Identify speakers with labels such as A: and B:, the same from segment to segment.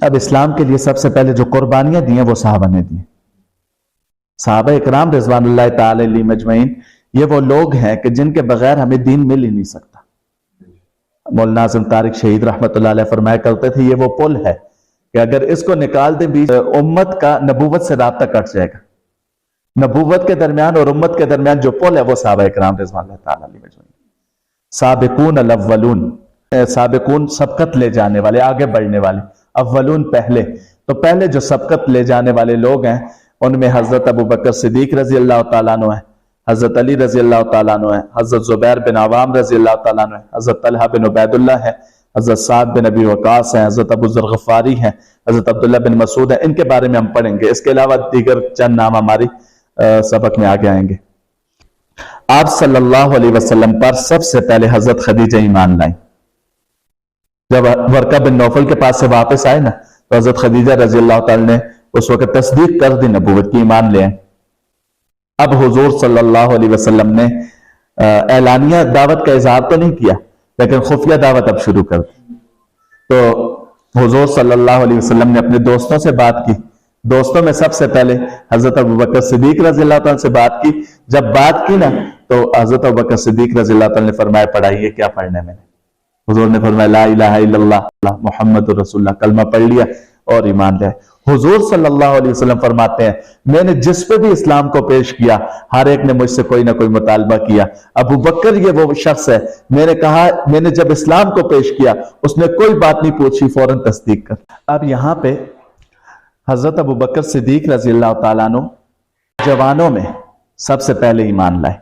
A: اب اسلام کے لیے سب سے پہلے جو قربانیاں دی ہیں وہ صحابہ نے دی ہیں. صحابہ اکرام رضوان اللہ تعالی علیہم اجمعین یہ وہ لوگ ہیں کہ جن کے بغیر ہمیں دین مل ہی نہیں سکتا. مولانا اعظم طارق شہید رحمت اللہ علیہ فرمایا کرتے تھے یہ وہ پل ہے کہ اگر اس کو نکال دیں بیچ امت کا نبوت سے رابطہ کٹ جائے گا. نبوت کے درمیان اور امت کے درمیان جو پل ہے وہ صحابہ اکرام رضوان اللہ تعالی علیہم اجمعین. سابقون الاولون، سابقون سبقت لے جانے والے، آگے بڑھنے والے، اولون پہلے. تو پہلے جو سبقت لے جانے والے لوگ ہیں ان میں حضرت ابوبکر صدیق رضی اللہ تعالیٰ عنہ ہے، حضرت علی رضی اللہ تعالیٰ عنہ ہے، حضرت زبیر بن عوام رضی اللہ تعالیٰ عنہ ہے، حضرت طلحہ بن عبید اللہ ہے، حضرت سعد بن ابی وقاص ہیں، حضرت ابو ذر غفاری ہیں، حضرت عبداللہ بن مسعود ہیں. ان کے بارے میں ہم پڑھیں گے. اس کے علاوہ دیگر چند نام ہماری سبق میں آگے آئیں گے. آپ صلی اللہ علیہ وسلم پر سب سے پہلے حضرت خدیجہ ایمان لائیں. جب ورقہ بن نوفل کے پاس سے واپس آئے نا تو حضرت خدیجہ رضی اللہ تعالی نے اس وقت تصدیق کر دی نبوت کی، ایمان لے آئے. اب حضور صلی اللہ علیہ وسلم نے اعلانیہ دعوت کا اظہار تو نہیں کیا لیکن خفیہ دعوت اب شروع کر دی. تو حضور صلی اللہ علیہ وسلم نے اپنے دوستوں سے بات کی. دوستوں میں سب سے پہلے حضرت ابوبکر صدیق رضی اللہ تعالیٰ سے بات کی. جب بات کی نا تو حضرت ابوبکر صدیق رضی اللہ تعالیٰ نے فرمایا پڑھائیے کیا پڑھنے میں نے. حضور نے فرمایا لا الہ الا اللہ محمد رسول اللہ، کلمہ پڑھ لیا اور ایمان لے. حضور صلی اللہ علیہ وسلم فرماتے ہیں میں نے جس پہ بھی اسلام کو پیش کیا ہر ایک نے مجھ سے کوئی نہ کوئی مطالبہ کیا. ابو بکر یہ وہ شخص ہے میں نے کہا میں نے جب اسلام کو پیش کیا اس نے کوئی بات نہیں پوچھی، فوراً تصدیق کر. اب یہاں پہ حضرت ابو بکر صدیق رضی اللہ تعالیٰ عنہ جوانوں میں سب سے پہلے ایمان لائے.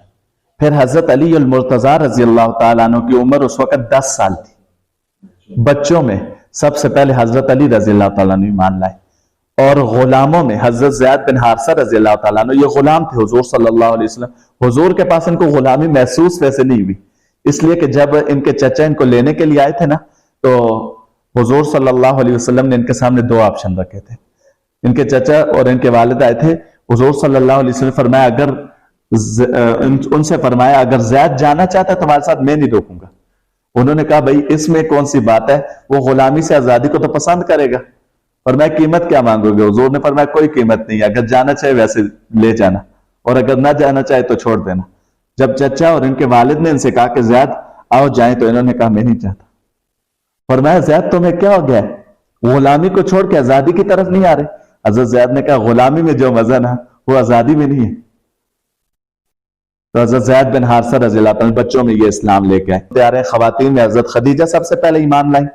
A: پھر حضرت علی المرتضیٰ رضی اللہ تعالیٰ عنہ کی عمر اس وقت 10 سال تھی. بچوں میں سب سے پہلے حضرت علی رضی اللہ تعالیٰ عنہ ایمان لائے. اور غلاموں میں حضرت زید بن حارثہ رضی اللہ تعالیٰ عنہ، یہ غلام تھے حضور صلی اللہ علیہ وسلم. حضور کے پاس ان کو غلامی محسوس ویسے نہیں ہوئی، اس لیے کہ جب ان کے چچا ان کو لینے کے لیے آئے تھے نا تو حضور صلی اللہ علیہ وسلم نے ان کے سامنے 2 آپشن رکھے تھے. ان کے چچا اور ان کے والد آئے تھے. حضور صلی اللہ علیہ وسلم فرمایا اگر ان سے فرمایا اگر زید جانا چاہتا ہے تمہارے ساتھ میں نہیں روکوں گا. انہوں نے کہا بھائی اس میں کون سی بات ہے، وہ غلامی سے آزادی کو تو پسند کرے گا. فرمایا قیمت کیا مانگو گے؟ حضور نے فرمایا کوئی قیمت نہیں، اگر جانا چاہے ویسے لے جانا اور اگر نہ جانا چاہے تو چھوڑ دینا. جب چچا اور ان کے والد نے ان سے کہا کہ زید آؤ جائیں تو انہوں نے کہا میں نہیں چاہتا. فرمایا زید تمہیں کیا ہو گیا ہے، غلامی کو چھوڑ کے آزادی کی طرف نہیں آ رہے؟ حضرت زید نے کہا غلامی میں جو مزہ نا وہ آزادی میں نہیں ہے. تو حضرت زید بن حارثہ رضی اللہ عنہ بچوں میں یہ اسلام لے کے آئے. خواتین میں حضرت خدیجہ سب سے پہلے ایمان لائیں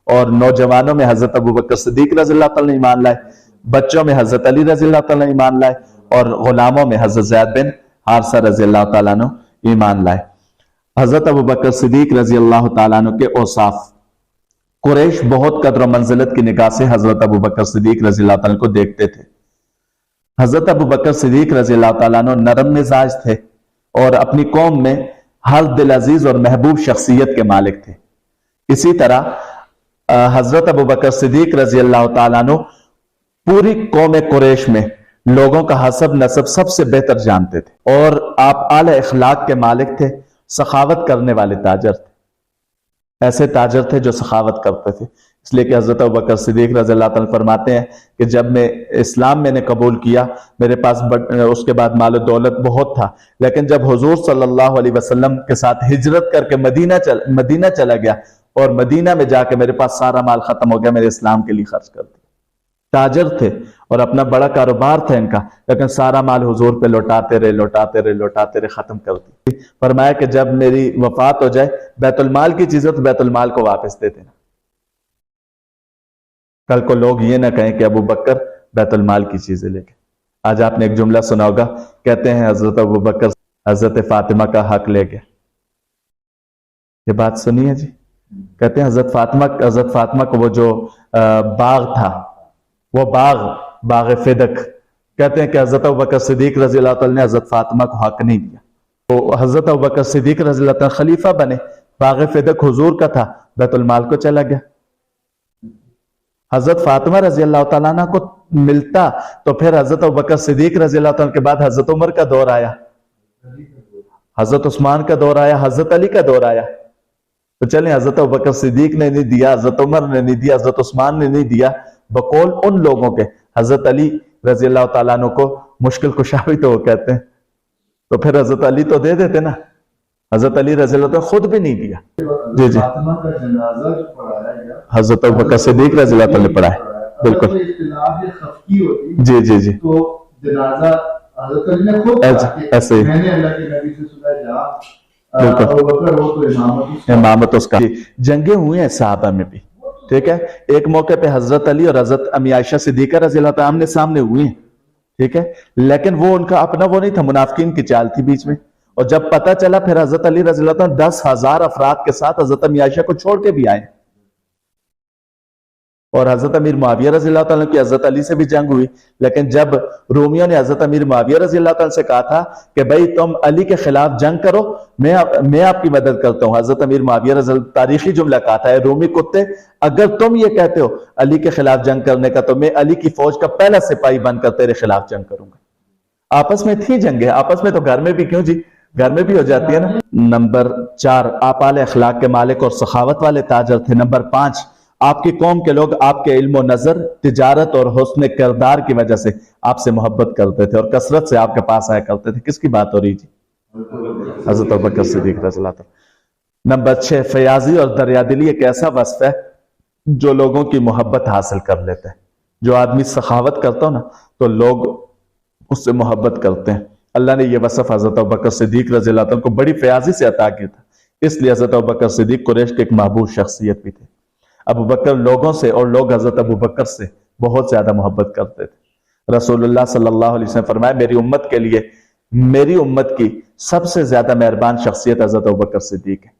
A: اور نوجوانوں میں حضرت ابوبکر صدیق رضی اللہ تعالیٰ ایمان لائے. بچوں میں حضرت علی رضی اللہ تعالیٰ ایمان لائے اور غلاموں میں حضرت زید بن حارثہ رضی اللہ تعالیٰ عنہ ایمان لائے. حضرت ابوبکر صدیق رضی اللہ تعالیٰ عنہ کے اوصاف. قریش بہت قدر و منزلت کی نگاہ سے حضرت ابوبکر صدیق رضی اللہ تعالیٰ کو دیکھتے تھے. حضرت ابوبکر صدیق رضی اللہ تعالیٰ عنہ نرم مزاج تھے اور اپنی قوم میں ہر دل عزیز اور محبوب شخصیت کے مالک تھے. اسی طرح حضرت ابوبکر صدیق رضی اللہ تعالیٰ عنہ پوری قوم قریش میں لوگوں کا حسب نسب سب سے بہتر جانتے تھے اور آپ اعلی اخلاق کے مالک تھے. سخاوت کرنے والے تاجر تھے، ایسے تاجر تھے جو سخاوت کرتے تھے. اس لیے کہ حضرت ابوبکر صدیق رضی اللہ تعالیٰ فرماتے ہیں کہ جب میں اسلام میں نے قبول کیا میرے پاس اس کے بعد مال و دولت بہت تھا، لیکن جب حضور صلی اللہ علیہ وسلم کے ساتھ ہجرت کر کے مدینہ چلا گیا اور مدینہ میں جا کے میرے پاس سارا مال ختم ہو گیا، میرے اسلام کے لیے خرچ کر دیا. تاجر تھے اور اپنا بڑا کاروبار تھا ان کا، لیکن سارا مال حضور پہ لوٹاتے رہے ختم کر دی. فرمایا کہ جب میری وفات ہو جائے بیت المال کی چیزیں تو بیت المال کو واپس دے دینا. کل کو لوگ یہ نہ کہیں کہ ابو بکر بیت المال کی چیزیں لے کے. آج آپ نے ایک جملہ سنا ہوگا، کہتے ہیں حضرت ابو بکر حضرت فاطمہ کا حق لے گئے. یہ بات سنی ہے جی؟ کہتے ہیں حضرت فاطمہ کو وہ جو باغ تھا، وہ باغ فدق، کہتے ہیں کہ حضرت ابوبکر صدیق رضی اللہ تعالیٰ نے حضرت فاطمہ کو حق نہیں دیا. تو حضرت ابوبکر صدیق رضی اللہ تعالیٰ خلیفہ بنے، باغ فدق حضور کا تھا، بیت المال کو چلا گیا. حضرت فاطمہ رضی اللہ تعالیٰ عنہ کو ملتا تو پھر حضرت ابوبکر صدیق رضی اللہ تعالیٰ کے بعد حضرت عمر کا دور آیا، حضرت عثمان کا دور آیا، حضرت علی کا دور آیا. تو چلیں حضرت ابوبکر صدیق نے نہیں دیا، حضرت عمر نے نہیں دیا، حضرت عثمان نے نہیں دیا، بقول ان لوگوں کے حضرت علی رضی اللہ تعالیٰ عنہ کو مشکل کشا بھی تو وہ کہتے ہیں، تو پھر حضرت علی تو دے دیتے نا، حضرت علی رضی اللہ تعالیٰ خود بھی نہیں دیا. جی جی حضرت ابوبکر صدیق رضی اللہ تعالیٰ نے پڑھا ہے، بالکل. جی جی جی ایسے امامت اس کا. جنگیں ہوئی ہیں صحابہ میں بھی، ٹھیک ہے. ایک موقع پہ حضرت علی اور حضرت امی عائشہ صدیقہ رضی اللہ تعالیٰ آمنے سامنے ہوئی ہیں، ٹھیک ہے، لیکن وہ ان کا اپنا وہ نہیں تھا، منافقین کی چال تھی بیچ میں. اور جب پتہ چلا پھر حضرت علی رضی اللہ تعالیٰ 10,000 افراد کے ساتھ حضرت امی عائشہ کو چھوڑ کے بھی آئے. اور حضرت امیر معاویہ رضی اللہ تعالیٰ کی حضرت علی سے بھی جنگ ہوئی، لیکن جب رومیوں نے حضرت امیر معاویہ رضی اللہ تعالیٰ سے کہا تھا کہ بھئی تم علی کے خلاف جنگ کرو، میں آپ کی مدد کرتا ہوں، حضرت امیر معاویہ رضی اللہ تاریخی جملہ کہا تھا، اے رومی کتے، اگر تم یہ کہتے ہو علی کے خلاف جنگ کرنے کا تو میں علی کی فوج کا پہلا سپاہی بن کر تیرے خلاف جنگ کروں گا. آپس میں تھی جنگیں، آپس میں تو گھر میں بھی، کیوں جی گھر میں بھی ہو جاتی ہے نا. نمبر 4 آپ اعلی اخلاق کے مالک اور سخاوت والے تاجر تھے. نمبر 5 آپ کی قوم کے لوگ آپ کے علم و نظر، تجارت اور حسن کردار کی وجہ سے آپ سے محبت کرتے تھے اور کثرت سے آپ کے پاس آیا کرتے تھے. کس کی بات ہو رہی جی؟ حضرت ابوبکر صدیق رضی اللہ عنہ. نمبر 6 فیاضی اور دریادلی ایک ایسا وصف ہے جو لوگوں کی محبت حاصل کر لیتے ہیں. جو آدمی سخاوت کرتا ہو نا تو لوگ اس سے محبت کرتے ہیں. اللہ نے یہ وصف حضرت ابوبکر صدیق رضی اللہ عنہ کو بڑی فیاضی سے عطا کیا تھا، اس لیے حضرت ابوبکر صدیق قریش کے ایک محبوب شخصیت بھی تھے. ابوبکر لوگوں سے اور لوگ حضرت ابوبکر سے بہت زیادہ محبت کرتے تھے. رسول اللہ صلی اللہ علیہ وسلم فرمایا میری امت کے لیے، میری امت کی سب سے زیادہ مہربان شخصیت حضرت ابوبکر صدیق ہے،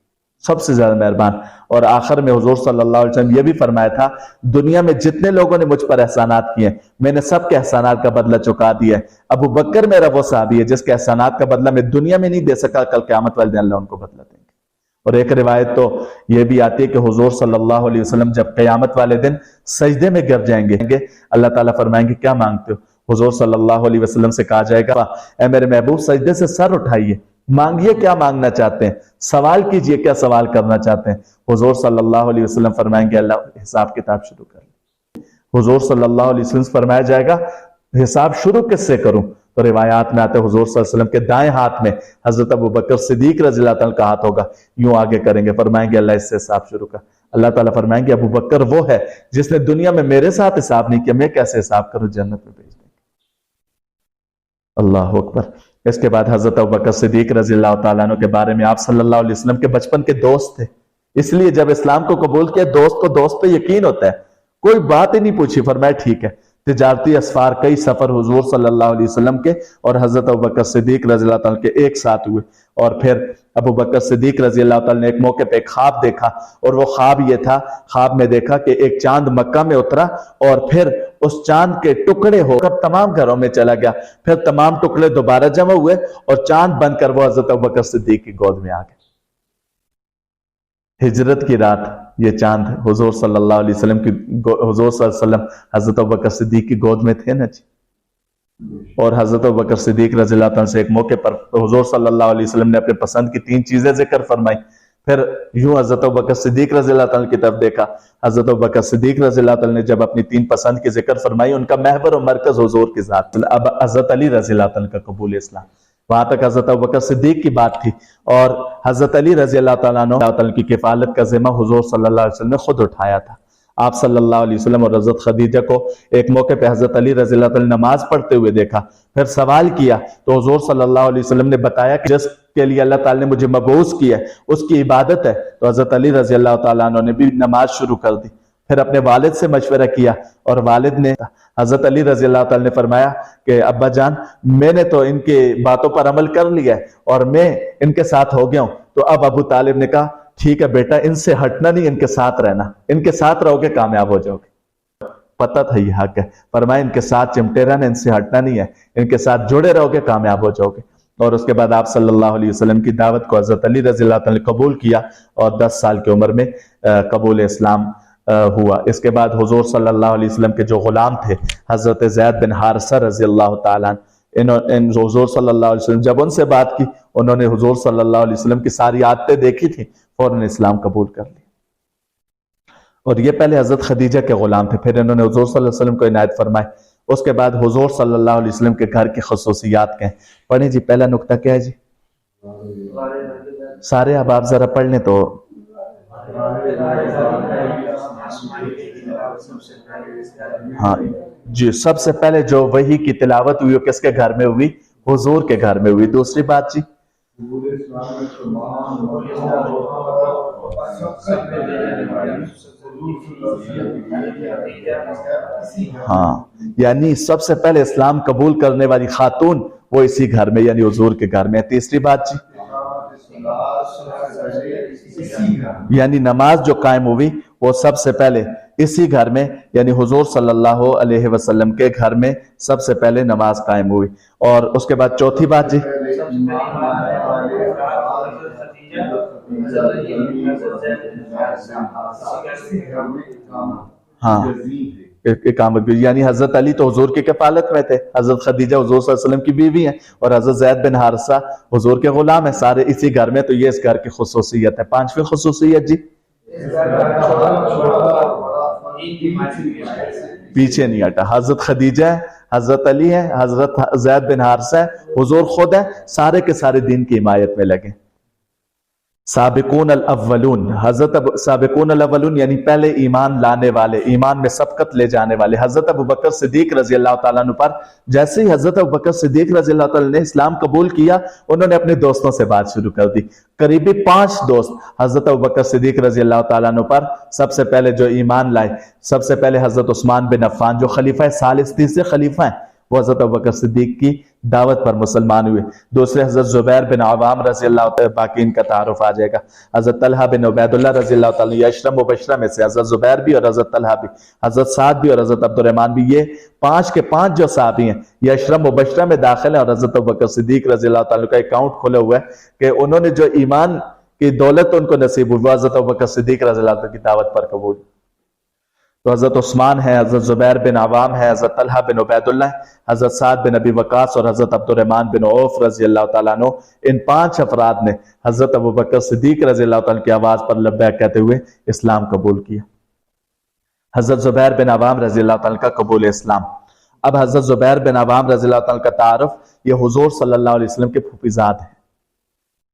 A: سب سے زیادہ مہربان. اور آخر میں حضور صلی اللہ علیہ وسلم یہ بھی فرمایا تھا دنیا میں جتنے لوگوں نے مجھ پر احسانات کیے ہیں میں نے سب کے احسانات کا بدلہ چکا دیا ہے. ابوبکر میرا وہ صحابی ہے جس کے احسانات کا بدلہ میں دنیا میں نہیں دے سکا، کل قیامت والے دن اللہ ان کو بدلہ دیں گے. اور ایک روایت تو یہ بھی آتی ہے کہ حضور صلی اللہ علیہ وسلم جب قیامت والے دن سجدے میں گر جائیں گے، اللہ تعالیٰ فرمائیں گے کیا مانگتے ہو؟ حضور صلی اللہ علیہ وسلم سے کہا جائے گا اے میرے محبوب سجدے سے سر اٹھائیے، مانگیے کیا مانگنا چاہتے ہیں، سوال کیجئے کیا سوال کرنا چاہتے ہیں. حضور صلی اللہ علیہ وسلم فرمائیں گے اللہ حساب کتاب شروع کر لیں. حضور صلی اللہ علیہ وسلم سے فرمایا جائے گا حساب شروع کس سے کروں؟ تو روایات میں آتے حضور صلی اللہ علیہ وسلم کے دائیں ہاتھ میں حضرت ابوبکر صدیق رضی اللہ تعالیٰ کا ہاتھ ہوگا، یوں آگے کریں گے، فرمائیں گے اللہ اس سے حساب شروع کر. اللہ تعالیٰ فرمائیں گے ابوبکر وہ ہے جس نے دنیا میں میرے ساتھ حساب نہیں کیا، میں کیسے حساب کروں، جنت میں بھیج دیں گے. اللہ اکبر. اس کے بعد حضرت ابوبکر صدیق رضی اللہ تعالیٰ عنہ کے بارے میں آپ صلی اللہ علیہ وسلم کے بچپن کے دوست تھے، اس لیے جب اسلام کو قبول کیا دوست کو دوست پہ یقین ہوتا ہے، کوئی بات ہی نہیں پوچھی، فرمایا ٹھیک ہے. تجارتی اسفار کئی سفر حضور صلی اللہ علیہ وسلم کے اور حضرت ابوبکر صدیق رضی اللہ تعالیٰ کے ایک ساتھ ہوئے. اور پھر ابوبکر صدیق رضی اللہ تعالیٰ نے ایک موقع پہ ایک خواب دیکھا، اور وہ خواب یہ تھا، خواب میں دیکھا کہ ایک چاند مکہ میں اترا اور پھر اس چاند کے ٹکڑے ہو کر تمام گھروں میں چلا گیا، پھر تمام ٹکڑے دوبارہ جمع ہوئے اور چاند بن کر وہ حضرت ابوبکر صدیق کی گود میں آ گئے. ہجرت کی رات یہ چاند حضور صلی اللہ علیہ وسلم کی حضور صلی اللہ علیہ وسلم حضرت ابوبکر صدیق کی گود میں تھے نا جی. اور حضرت ابوبکر صدیق رضی اللہ عنہ سے ایک موقع پر حضور صلی اللہ علیہ وسلم نے اپنے پسند کی 3 چیزیں ذکر فرمائی. پھر یوں حضرت ابوبکر صدیق رضی اللہ عنہ کی طرف دیکھا. حضرت ابوبکر صدیق رضی اللہ عنہ نے جب اپنی 3 پسند کی ذکر فرمائی، ان کا محور و مرکز حضور کی ذات. اب حضرت علی رضی اللہ عنہ کا قبول اسلام، وہاں تک حضرت ابوبکر صدیق کی بات تھی. اور حضرت علی رضی اللہ تعالیٰ عنہ کی کفالت کا ذمہ حضور صلی اللہ علیہ وسلم نے خود اٹھایا تھا. آپ صلی اللہ علیہ وسلم اور حضرت خدیجہ کو ایک موقع پہ حضرت علی رضی اللہ تعالیٰ نماز پڑھتے ہوئے دیکھا، پھر سوال کیا تو حضور صلی اللہ علیہ وسلم نے بتایا کہ جس کے لیے اللہ تعالیٰ نے مجھے مبعوث کیا ہے اس کی عبادت ہے. تو حضرت علی رضی اللہ تعالیٰ عنہ نے بھی نماز شروع کر دی. پھر اپنے والد سے مشورہ کیا اور والد نے حضرت علی رضی اللہ تعالیٰ نے فرمایا کہ ابا جان میں نے تو ان کی باتوں پر عمل کر لیا ہے اور میں ان کے ساتھ ہو گیا ہوں. تو اب ابو طالب نے کہا ٹھیک ہے بیٹا، ان سے ہٹنا نہیں، ان کے ساتھ رہنا، ان کے ساتھ رہو گے کامیاب ہو جاؤ گے. پتہ تھا یہ حق ہے، فرمایا ان کے ساتھ چمٹے رہنا، ان سے ہٹنا نہیں ہے، ان کے ساتھ جڑے رہو گے کامیاب ہو جاؤ گے. اور اس کے بعد آپ صلی اللہ علیہ وسلم کی دعوت کو حضرت علی رضی اللہ تعالیٰ نے قبول کیا اور 10 سال کی عمر میں قبول اسلام ہوا. اس کے بعد حضور صلی اللہ علیہ وسلم کے جو غلام تھے حضرت زید بن حارثہ رضی اللہ تعالیٰ عنہ، حضور صلی اللہ علیہ وسلم جب ان سے بات کی، انہوں نے حضور صلی اللہ علیہ وسلم کی ساری عادتیں دیکھی تھی، فوراً اسلام قبول کر لی. اور یہ پہلے حضرت خدیجہ کے غلام تھے، پھر انہوں نے حضور صلی اللہ علیہ وسلم کو عنایت فرمائے. اس کے بعد حضور صلی اللہ علیہ وسلم کے گھر کی خصوصیات کہیں. پڑھیں جی، پہلا نقطہ کیا ہے جی؟ سارے احباب ذرا پڑھ لیں تو. ہاں جی، سب سے پہلے جو وحی کی تلاوت ہوئی وہ کس کے گھر میں ہوئی؟ حضور کے گھر میں ہوئی. دوسری بات جی؟ ہاں، یعنی سب سے پہلے اسلام قبول کرنے والی خاتون وہ اسی گھر میں یعنی حضور کے گھر میں. تیسری بات جی؟ یعنی نماز جو قائم ہوئی وہ سب سے پہلے اسی گھر میں یعنی حضور صلی اللہ علیہ وسلم کے گھر میں سب سے پہلے نماز قائم ہوئی. اور اس کے بعد چوتھی بات جی؟ ہاں، اقامت بھی، یعنی حضرت علی تو حضور کی کفالت میں تھے، حضرت خدیجہ حضور صلی اللہ علیہ وسلم کی بیوی ہیں، اور حضرت زید بن حارثہ حضور کے غلام ہیں، سارے اسی گھر میں. تو یہ اس گھر کی خصوصیت ہے. پانچویں خصوصیت جی؟ پیچھے نہیں ہٹا. حضرت خدیجہ ہے، حضرت علی ہے، حضرت زید بن حارثہ ہے، حضور خود ہے، سارے کے سارے دین کی حمایت میں لگے. سابقون الاولون، حضرت سابقون الاولون یعنی پہلے ایمان لانے والے، ایمان میں سبقت لے جانے والے. حضرت ابوبکر صدیق رضی اللہ تعالیٰ عنہ پر جیسے ہی حضرت ابوبکر صدیق رضی اللہ تعالیٰ نے اسلام قبول کیا، انہوں نے اپنے دوستوں سے بات شروع کر دی. قریبی 5 دوست حضرت ابوبکر صدیق رضی اللہ تعالیٰ عنہ پر سب سے پہلے جو ایمان لائے، سب سے پہلے حضرت عثمان بن عفان جو خلیفہ ثالث تیسرے خلیفہ ہیں، وہ حضرت ابوبکر صدیق کی دعوت پر مسلمان ہوئے. دوسرے حضرت زبیر بن عوام رضی اللہ تعالیٰ، باقی ان کا تعارف آ جائے گا. حضرت طلحہ بن عبید اللہ رضی اللہ تعالیٰ، یہ عشرہ مبشرہ میں سے حضرت زبیر بھی اور حضرت طلحہ بھی، حضرت سعد بھی اور حضرت عبد الرحمن بھی، یہ 5 کے 5 جو صحابی ہیں یہ عشرہ مبشرہ میں داخل ہیں. اور حضرت ابوبکر صدیق رضی اللہ تعالیٰ کا اکاؤنٹ کھلا ہوا ہے کہ انہوں نے جو ایمان کی دولت ان کو نصیب ہوئی وہ حضرت ابوبکر صدیق رضی اللہ تعالیٰ کی دعوت پر قبول. تو حضرت عثمان ہے، حضرت زبیر بن عوام ہے، حضرت طلحہ بن عبید اللہ ہے، حضرت سعد بن ابی وقاص اور حضرت عبد الرحمن بن عوف رضی اللہ تعالیٰ عنہ. ان 5 افراد نے حضرت ابوبکر صدیق رضی اللہ تعالیٰ کی آواز پر لبیک کہتے ہوئے اسلام قبول کیا. حضرت زبیر بن عوام رضی اللہ تعالیٰ کا قبول اسلام. اب حضرت زبیر بن عوام رضی اللہ تعالیٰ کا تعارف، یہ حضور صلی اللہ علیہ وسلم کے پھوپھی زاد ہیں.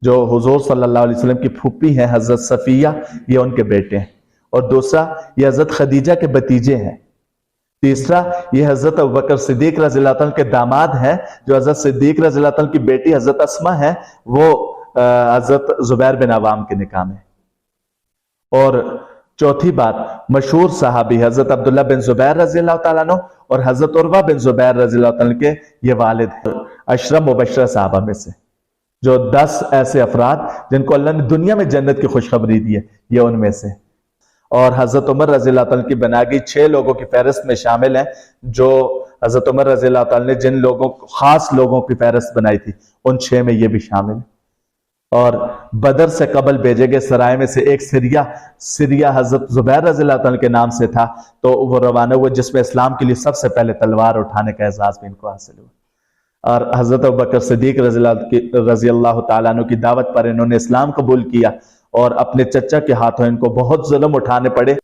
A: جو حضور صلی اللہ علیہ وسلم کی پھوپھی ہیں حضرت صفیہ، یہ ان کے بیٹے ہیں. اور دوسرا یہ حضرت خدیجہ کے بھتیجے ہیں. تیسرا یہ حضرت ابوبکر صدیق رضی اللہ تعالیٰ کے داماد ہیں، جو حضرت صدیق رضی اللہ تعالیٰ کی بیٹی حضرت اسماء ہے، وہ حضرت زبیر بن عوام کے نکاح میں. اور چوتھی بات، مشہور صحابی حضرت عبداللہ بن زبیر رضی اللہ تعالیٰ عنہ اور حضرت عروہ بن زبیر رضی اللہ تعالیٰ کے یہ والد ہیں. عشرہ مبشرہ صحابہ میں سے جو 10 ایسے افراد جن کو اللہ نے دنیا میں جنت کی خوشخبری دی ہے، یہ ان میں سے. اور حضرت عمر رضی اللہ تعالیٰ کی بنائی 6 لوگوں کی فہرست میں شامل ہیں، جو حضرت عمر رضی اللہ تعالیٰ نے جن لوگوں خاص لوگوں کی فہرست بنائی تھی ان 6 میں یہ بھی شامل ہیں. اور بدر سے قبل بھیجے گئے سرائے میں سے ایک سریہ حضرت زبیر رضی اللہ تعالیٰ کے نام سے تھا، تو وہ روانہ ہوا جس میں اسلام کے لیے سب سے پہلے تلوار اٹھانے کا اعزاز بھی ان کو حاصل ہوا. اور حضرت ابوبکر صدیق رضی اللہ تعالیٰ عنہ کی دعوت پر انہوں نے اسلام قبول کیا، اور اپنے چچا کے ہاتھوں ان کو بہت ظلم اٹھانے پڑے.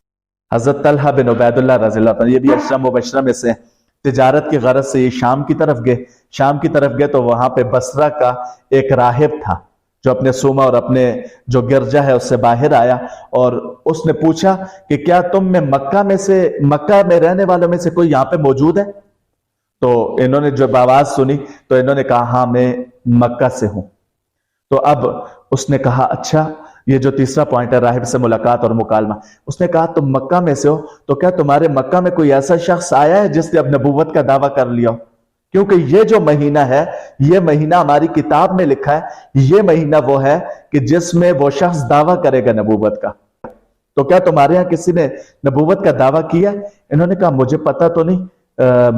A: حضرت طلحہ بن عبید اللہ رضی اللہ عنہ، یہ بھی عشرہ مبشرہ میں سے تجارت کی غرض سے یہ شام کی طرف گئے تو وہاں پہ بصرہ کا ایک راہب تھا جو اپنے صومعہ اور اپنے جو گرجا ہے اس سے باہر آیا، اور اس نے پوچھا کہ کیا تم میں مکہ میں رہنے والوں میں سے کوئی یہاں پہ موجود ہے؟ تو انہوں نے جب آواز سنی تو انہوں نے کہا ہاں میں مکہ سے ہوں. تو اب اس نے کہا اچھا، یہ جو تیسرا پوائنٹ ہے راہب سے ملاقات اور مکالمہ، اس نے کہا تم مکہ میں سے ہو تو کیا تمہارے مکہ میں کوئی ایسا شخص آیا ہے جس نے اب نبوت کا دعویٰ کر لیا ہو؟ کیونکہ یہ جو مہینہ ہے، یہ مہینہ ہماری کتاب میں لکھا ہے، یہ مہینہ وہ ہے کہ جس میں وہ شخص دعویٰ کرے گا نبوت کا. تو کیا تمہارے ہاں کسی نے نبوت کا دعویٰ کیا؟ انہوں نے کہا مجھے پتہ تو نہیں،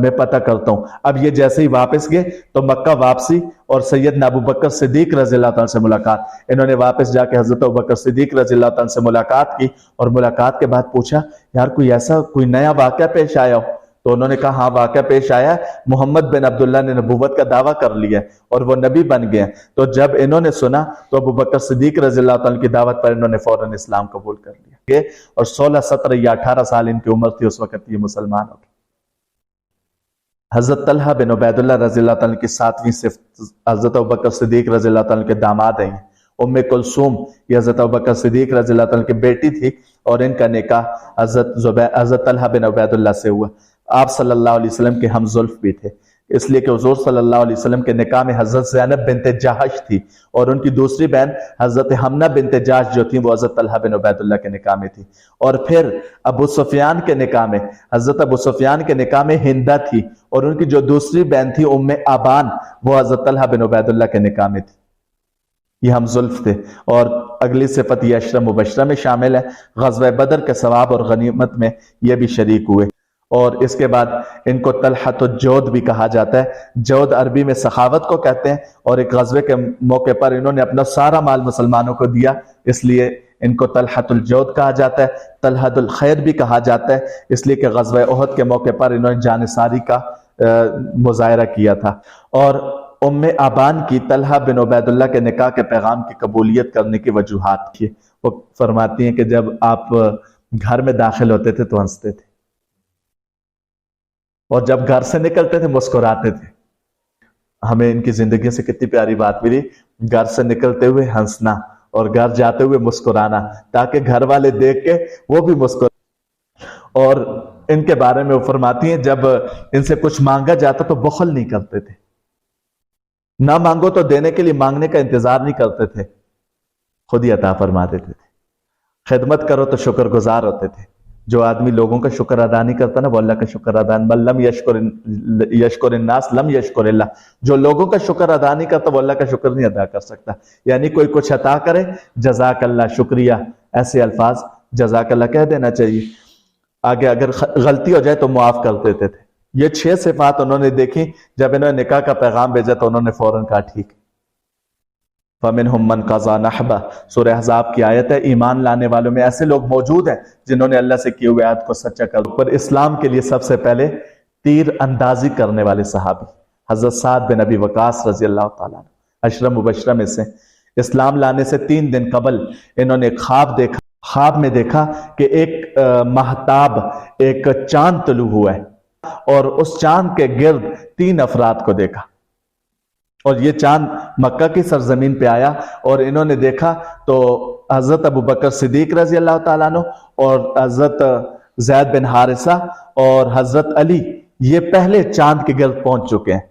A: میں پتہ کرتا ہوں. اب یہ جیسے ہی واپس گئے تو مکہ واپسی اور سیدنا ابوبکر صدیق رضی اللہ تعالیٰ سے ملاقات. انہوں نے واپس جا کے حضرت ابوبکر صدیق رضی اللہ تعالیٰ سے ملاقات کی، اور ملاقات کے بعد پوچھا یار کوئی نیا واقعہ پیش آیا ہو؟ تو انہوں نے کہا ہاں واقعہ پیش آیا ہے، محمد بن عبداللہ نے نبوت کا دعویٰ کر لیا ہے اور وہ نبی بن گئے ہیں۔ تو جب انہوں نے سنا تو ابو بکر صدیق رضی اللہ تعالیٰ کی دعوت پر انہوں نے فوراً اسلام قبول کر لیا اور 16 17 یا 18 سال ان کی عمر تھی اس وقت یہ مسلمان ہو گئے۔ حضرت طلحہ بن عبید اللہ رضی اللہ تعالیٰ کی 7ویں صفت حضرت ابوبکر صدیق رضی اللہ تعالیٰ کے داماد ہیں۔ ام کلثوم یہ حضرت ابوبکر صدیق رضی اللہ تعالیٰ کی بیٹی تھی اور ان کا نکاح حضرت طلحہ بن عبید اللہ سے ہوا۔ آپ صلی اللہ علیہ وسلم کے ہم زلف بھی تھے، اس لیے کہ حضور صلی اللہ علیہ وسلم کے نکاح میں حضرت زینب بنت جہش تھی اور ان کی دوسری بہن حضرت حمنہ بنت جہش جو تھی وہ حضرت طلحہ بن عبید اللہ کے نکاح میں تھی۔ اور پھر ابو سفیان کے نکاح میں حضرت ابو سفیان کے نکاح میں ہندہ تھی اور ان کی جو دوسری بہن تھی ام آبان وہ حضرت طلحہ بن عبید اللہ کے نکاح میں تھی۔ یہ ہم زلف تھے۔ اور اگلی صفت یہ عشرہ مبشرہ میں شامل ہے، غزوہ بدر کے ثواب اور غنیمت میں یہ بھی شریک ہوئے۔ اور اس کے بعد ان کو طلحۃ الجود بھی کہا جاتا ہے۔ جود عربی میں سخاوت کو کہتے ہیں، اور ایک غزوے کے موقع پر انہوں نے اپنا سارا مال مسلمانوں کو دیا، اس لیے ان کو طلحۃ الجود کہا جاتا ہے۔ طلحۃ الخیر بھی کہا جاتا ہے اس لیے کہ غزوہ احد کے موقع پر انہوں نے جانثاری کا مظاہرہ کیا تھا۔ اور ام آبان کی طلحہ بن عبید اللہ کے نکاح کے پیغام کی قبولیت کرنے کی وجوہات کی، وہ فرماتی ہیں کہ جب آپ گھر میں داخل ہوتے تھے تو ہنستے تھے اور جب گھر سے نکلتے تھے مسکراتے تھے۔ ہمیں ان کی زندگی سے کتنی پیاری بات ملی، گھر سے نکلتے ہوئے ہنسنا اور گھر جاتے ہوئے مسکرانا، تاکہ گھر والے دیکھ کے وہ بھی مسکرائیں۔ اور ان کے بارے میں وہ فرماتی ہیں جب ان سے کچھ مانگا جاتا تو بخل نہیں کرتے تھے، نہ مانگو تو دینے کے لیے مانگنے کا انتظار نہیں کرتے تھے، خود ہی عطا فرما دیتے تھے۔ خدمت کرو تو شکر گزار ہوتے تھے۔ جو آدمی لوگوں کا شکر ادا نہیں کرتا نا وہ اللہ کا شکر ادا نہیں، من لم یشکر الناس لم یشکر اللہ، جو لوگوں کا شکر ادا نہیں کرتا وہ اللہ کا شکر نہیں ادا کر سکتا۔ یعنی کوئی کچھ عطا کرے جزاک اللہ، شکریہ، ایسے الفاظ جزاک اللہ کہہ دینا چاہیے۔ آگے اگر غلطی ہو جائے تو معاف کر دیتے تھے۔ یہ 6 صفات انہوں نے دیکھی، جب انہوں نے نکاح کا پیغام بھیجا تو انہوں نے فوراً کہا ٹھیک۔ فَمِنْهُمْ مَنْ قَضَى نَحْبَهُ، سورہ احزاب کی آیت ہے۔ ایمان لانے والوں میں ایسے لوگ موجود ہیں جنہوں نے اللہ سے کیے ہوئے عہد کو سچا کر پر اسلام کے لیے سب سے پہلے تیر اندازی کرنے والے صحابی حضرت سعد بن ابی وقاص رضی اللہ تعالیٰ عنہ، عشرہ مبشرہ میں سے۔ اسلام لانے سے 3 دن قبل انہوں نے خواب دیکھا، خواب میں دیکھا کہ ایک مہتاب، ایک چاند طلوع ہوا ہے اور اس چاند کے گرد 3 افراد کو دیکھا، اور یہ چاند مکہ کی سرزمین پہ آیا اور انہوں نے دیکھا تو حضرت ابو بکر صدیق رضی اللہ تعالیٰ عنہ اور حضرت زید بن حارثہ اور حضرت علی یہ پہلے چاند کے گرد پہنچ چکے ہیں۔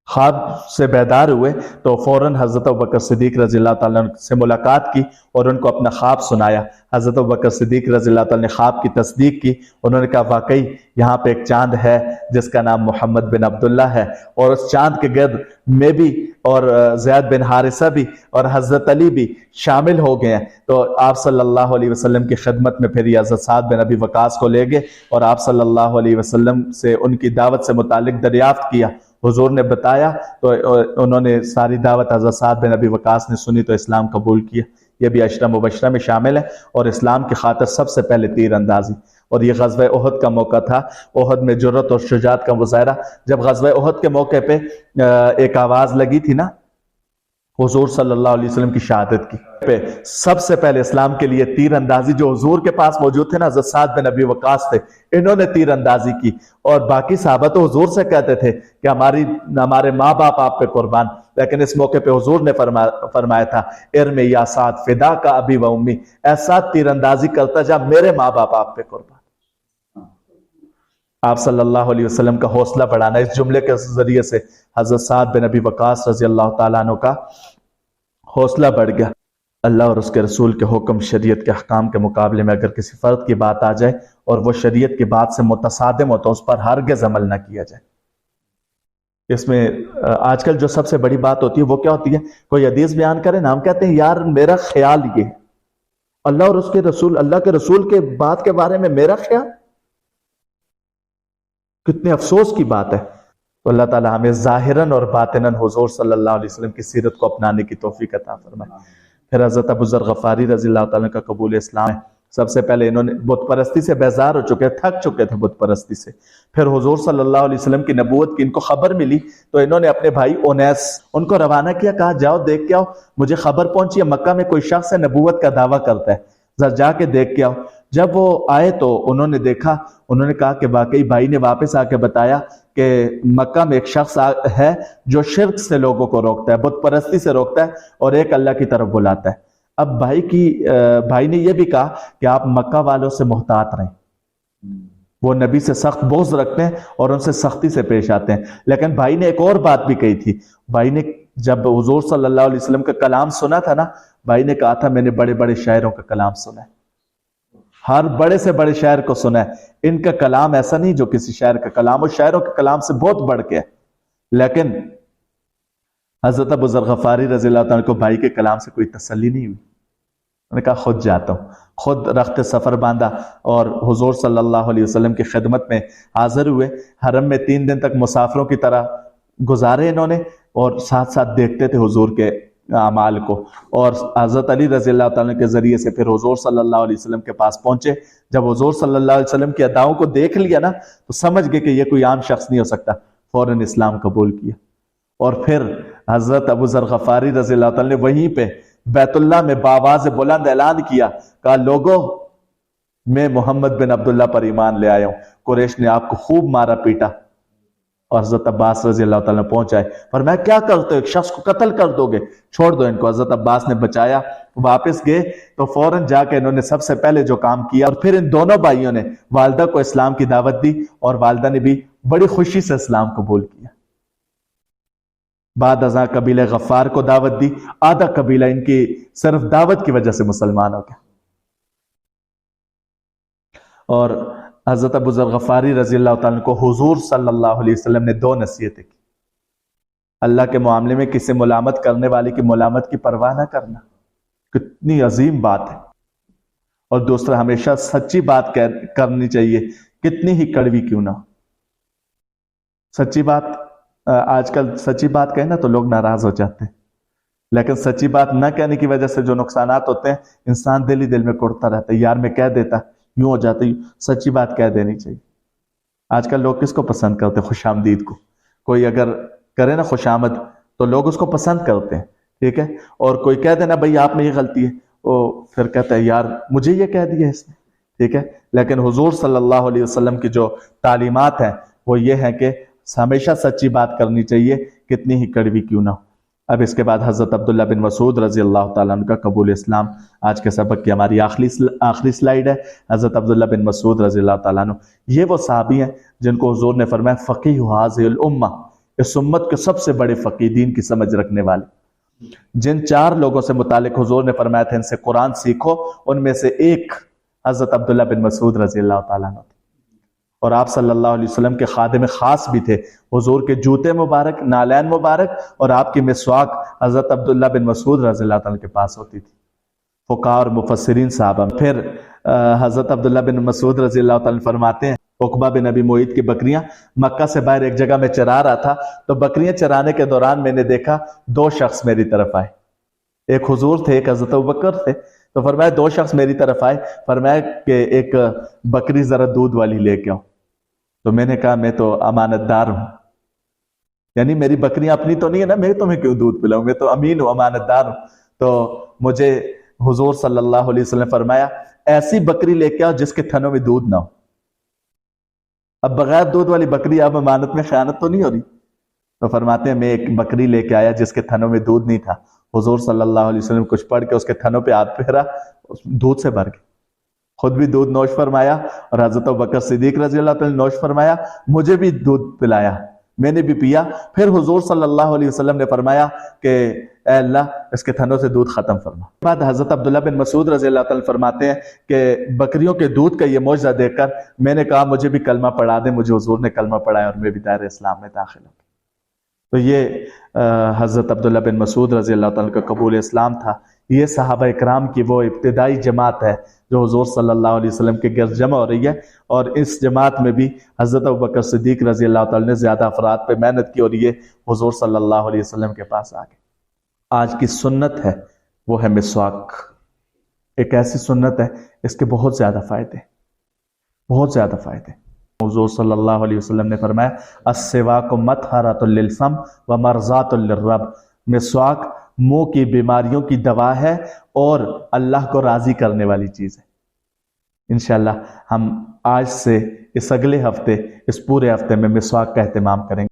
A: خواب سے بیدار ہوئے تو فوراً حضرت ابوبکر صدیق رضی اللہ تعالیٰ عنہ سے ملاقات کی اور ان کو اپنا خواب سنایا۔ حضرت ابوبکر صدیق رضی اللہ تعالیٰ نے خواب کی تصدیق کی، انہوں نے کہا واقعی یہاں پہ ایک چاند ہے جس کا نام محمد بن عبداللہ ہے، اور اس چاند کے گرد میں بھی اور زید بن حارثہ بھی اور حضرت علی بھی شامل ہو گئے ہیں۔ تو آپ صلی اللہ علیہ وسلم کی خدمت میں پھر یہ حضرت سعد بن ابی وقاص کو لے گئے اور آپ صلی اللہ علیہ وسلم سے ان کی دعوت سے متعلق دریافت کیا۔ حضور نے بتایا تو انہوں نے ساری دعوت حضرت سعد بن ابی وقاص نے سنی تو اسلام قبول کیا۔ یہ بھی عشرہ مبشرہ میں شامل ہے، اور اسلام کی خاطر سب سے پہلے تیر اندازی۔ اور یہ غزوہ احد کا موقع تھا، احد میں جرت اور شجاعت کا مظاہرہ۔ جب غزوہ احد کے موقع پہ ایک آواز لگی تھی نا حضور صلی اللہ علیہ وسلم کی شہادت کی، سب سے پہلے اسلام کے لیے تیر اندازی جو حضور کے پاس موجود تھے نا، حضرت سعد بن ابی وقاص تھے، انہوں نے تیر اندازی کی۔ اور باقی صحابہ تو حضور سے کہتے تھے کہ ہمارے ماں باپ آپ پہ قربان، لیکن اس موقع پہ حضور نے فرمایا تھا ارمی یا سعد فدا کا ابی و امی، اے سعد تیر اندازی کرتا جا، میرے ماں باپ آپ پہ قربان۔ آپ صلی اللہ علیہ وسلم کا حوصلہ بڑھانا، اس جملے کے ذریعے سے حضرت سعد بن ابی وقاص رضی اللہ تعالیٰ عنہ کا حوصلہ بڑھ گیا۔ اللہ اور اس کے رسول کے حکم، شریعت کے احکام کے مقابلے میں اگر کسی فرد کی بات آ جائے اور وہ شریعت کی بات سے متصادم ہو تو اس پر ہرگز عمل نہ کیا جائے۔ اس میں آج کل جو سب سے بڑی بات ہوتی ہے وہ کیا ہوتی ہے؟ کوئی حدیث بیان کرے نا، ہم کہتے ہیں یار میرا خیال یہ ہے، اللہ اور اس کے رسول، اللہ کے رسول کے بات کے بارے میں میرا خیال، کتنے افسوس کی بات ہے۔ تو اللہ تعالیٰ ہمیں ظاہراً اور باطناً حضور صلی اللہ علیہ وسلم کی سیرت کو اپنانے کی توفیق عطا فرمائے۔ پھر حضرت ابو ذر غفاری رضی اللہ تعالیٰ کا قبول اسلام ہے، سب سے پہلے انہوں نے بت پرستی سے بیزار ہو چکے، تھک چکے تھے بت پرستی سے. پھر حضور صلی اللہ علیہ وسلم کی نبوت کی ان کو خبر ملی تو انہوں نے اپنے بھائی اونیس ان کو روانہ کیا، کہا جاؤ دیکھ کے آؤ، مجھے خبر پہنچی ہے مکہ میں کوئی شخص ہے نبوت کا دعویٰ کرتا ہے، ذرا جا کے دیکھ کے آؤ. جب وہ آئے تو انہوں نے دیکھا، انہوں نے کہا کہ واقعی بھائی نے واپس آ کے بتایا کہ مکہ میں ایک شخص ہے جو شرک سے لوگوں کو روکتا ہے، بت پرستی سے روکتا ہے اور ایک اللہ کی طرف بلاتا ہے. اب بھائی نے یہ بھی کہا کہ آپ مکہ والوں سے محتاط رہیں، وہ نبی سے سخت بغض رکھتے ہیں اور ان سے سختی سے پیش آتے ہیں. لیکن بھائی نے ایک اور بات بھی کہی تھی. بھائی نے جب حضور صلی اللہ علیہ وسلم کا کلام سنا تھا نا، بھائی نے کہا تھا میں نے بڑے بڑے شاعروں کا کلام سنا ہے، ہر بڑے سے بڑے شاعر کو سنا ہے، ان کا کلام ایسا نہیں جو کسی شاعر کا کلام، اور شاعروں کے کلام سے بہت بڑھ کے ہے. لیکن حضرت ابو ذر غفاری رضی اللہ عنہ کو بھائی کے کلام سے کوئی تسلی نہیں ہوئی. انہوں نے کہا خود جاتا ہوں، خود رخت سفر باندھا اور حضور صلی اللہ علیہ وسلم کی خدمت میں حاضر ہوئے. حرم میں 3 دن تک مسافروں کی طرح گزارے انہوں نے، اور ساتھ ساتھ دیکھتے تھے حضور کے اعمال کو. اور حضرت علی رضی اللہ تعالیٰ کے ذریعے سے پھر حضور صلی اللہ علیہ وسلم کے پاس پہنچے. جب حضور صلی اللہ علیہ وسلم کی اداؤں کو دیکھ لیا نا تو سمجھ گئے کہ یہ کوئی عام شخص نہیں ہو سکتا، فوراً اسلام قبول کیا. اور پھر حضرت ابو ذر غفاری رضی اللہ تعالیٰ نے وہیں پہ بیت اللہ میں بآواز بلند اعلان کیا، کہا لوگو میں محمد بن عبداللہ پر ایمان لے آیا ہوں. قریش نے آپ کو خوب مارا پیٹا اور حضرت عباس رضی اللہ تعالیٰ نے پہنچائے، پر میں کیا کرتے ہو، ایک شخص کو قتل کر دو گے، چھوڑ دو ان کو. حضرت عباس نے بچایا. واپس گئے تو فوراً جا کے انہوں نے سب سے پہلے جو کام کیا، اور پھر ان دونوں بھائیوں نے والدہ کو اسلام کی دعوت دی اور والدہ نے بھی بڑی خوشی سے اسلام قبول کیا. بعد ازاں قبیلہ غفار کو دعوت دی، آدھا قبیلہ ان کی صرف دعوت کی وجہ سے مسلمان ہو گیا. اور حضرت ابو ذر غفاری رضی اللہ تعالیٰ کو حضور صلی اللہ علیہ وسلم نے 2 نصیحتیں کی. اللہ کے معاملے میں کسی ملامت کرنے والے کی ملامت کی پرواہ نہ کرنا، کتنی عظیم بات ہے. اور دوسرا، ہمیشہ سچی بات کرنی چاہیے، کتنی ہی کڑوی کیوں نہ ہو. سچی بات، آج کل سچی بات کہیں نا تو لوگ ناراض ہو جاتے ہیں، لیکن سچی بات نہ کہنے کی وجہ سے جو نقصانات ہوتے ہیں انسان دل ہی دل میں کوڑتا رہتا ہے، یار میں کہہ دیتا، یوں ہو جاتا. سچی بات کہہ دینی چاہیے. آج کل لوگ کس کو پسند کرتے ہیں؟ خوش آمدید کو. کوئی اگر کرے نا خوش آمد تو لوگ اس کو پسند کرتے ہیں، ٹھیک ہے. اور کوئی کہہ دینا بھائی آپ میں یہ غلطی ہے، وہ پھر کہتا ہے یار مجھے یہ کہہ دیا اس نے، ٹھیک ہے. لیکن حضور صلی اللہ علیہ وسلم کی جو تعلیمات ہیں وہ یہ ہیں کہ ہمیشہ سچی بات کرنی چاہیے، کتنی ہی کڑوی کیوں نہ ہو. اب اس کے بعد حضرت عبداللہ بن مسعود رضی اللہ تعالیٰ عنہ کا قبول اسلام آج کے سبق کی ہماری آخری سلائیڈ ہے. حضرت عبداللہ بن مسعود رضی اللہ تعالیٰ عنہ یہ وہ صحابی ہیں جن کو حضور نے فرمایا فقیہ ھذہ الامہ، اس امت کے سب سے بڑے فقیہ، دین کی سمجھ رکھنے والے. جن 4 لوگوں سے متعلق حضور نے فرمایا تھا ان سے قرآن سیکھو، ان میں سے ایک حضرت عبداللہ بن مسعود رضی اللہ تعالیٰ عنہ. اور آپ صلی اللہ علیہ وسلم کے خادم خاص بھی تھے. حضور کے جوتے مبارک، نالین مبارک اور آپ کی مسواک حضرت عبداللہ بن مسعود رضی اللہ تعالیٰ کے پاس ہوتی تھی. فقہاء اور مفسرین صحابہ. پھر حضرت عبداللہ بن مسعود رضی اللہ تعالیٰ فرماتے ہیں عقبہ بن ابی معیط کی بکریاں مکہ سے باہر ایک جگہ میں چرا رہا تھا تو بکریاں چرانے کے دوران میں نے دیکھا 2 شخص میری طرف آئے. ایک حضور تھے، ایک حضرت ابوبکر تھے. تو فرمایا 2 شخص میری طرف آئے، فرمایا کہ ایک بکری ذرا دودھ والی لے کے آؤ. تو میں نے کہا میں تو امانت دار ہوں، یعنی میری بکریاں اپنی تو نہیں ہے نا، میں تمہیں کیوں دودھ پلاؤں، میں تو امین ہوں، امانت دار ہوں. تو مجھے حضور صلی اللہ علیہ وسلم فرمایا ایسی بکری لے کے آؤ جس کے تھنوں میں دودھ نہ ہو. اب بغیر دودھ والی بکری، اب امانت میں خیانت تو نہیں ہو رہی. تو فرماتے ہیں میں ایک بکری لے کے آیا جس کے تھنوں میں دودھ نہیں تھا. حضور صلی اللہ علیہ وسلم کچھ پڑھ کے اس کے تھنوں پہ ہاتھ پھیرا، دودھ سے بھر گئے. خود بھی دودھ نوش فرمایا اور حضرت ابوبکر صدیق رضی اللہ تعالیٰ نوش فرمایا، مجھے بھی دودھ پلایا، میں نے بھی پیا. پھر حضور صلی اللہ علیہ وسلم نے فرمایا کہ اے اللہ اس کے تھنوں سے دودھ ختم فرما. بعد حضرت عبداللہ بن مسعود رضی اللہ تعالیٰ فرماتے ہیں کہ بکریوں کے دودھ کا یہ معجزہ دیکھ کر میں نے کہا مجھے بھی کلمہ پڑھا دیں. مجھے حضور نے کلمہ پڑھایا اور میں بھی دائرہ اسلام میں داخل ہوں. تو یہ حضرت عبداللہ بن مسعود رضی اللہ تعالیٰ کا قبول اسلام تھا. یہ صحابہ اکرام کی وہ ابتدائی جماعت ہے جو حضور صلی اللہ علیہ وسلم کے گرد جمع ہو رہی ہے، اور اس جماعت میں بھی حضرت ابوبکر صدیق رضی اللہ تعالیٰ نے زیادہ افراد پہ محنت کی اور یہ حضور صلی اللہ علیہ وسلم کے پاس آ گئے. آج کی سنت ہے وہ ہے مسواک. ایک ایسی سنت ہے اس کے بہت زیادہ فائدے، بہت زیادہ فائدے۔ حضور صلی اللہ علیہ وسلم نے فرمایا السواک مطہرۃ للفم ومرضاۃ للرب، مسواک منہ کی بیماریوں کی دوا ہے اور اللہ کو راضی کرنے والی چیز ہے۔ انشاءاللہ ہم آج سے اس اگلے ہفتے، اس پورے ہفتے میں مسواک کا اہتمام کریں گے۔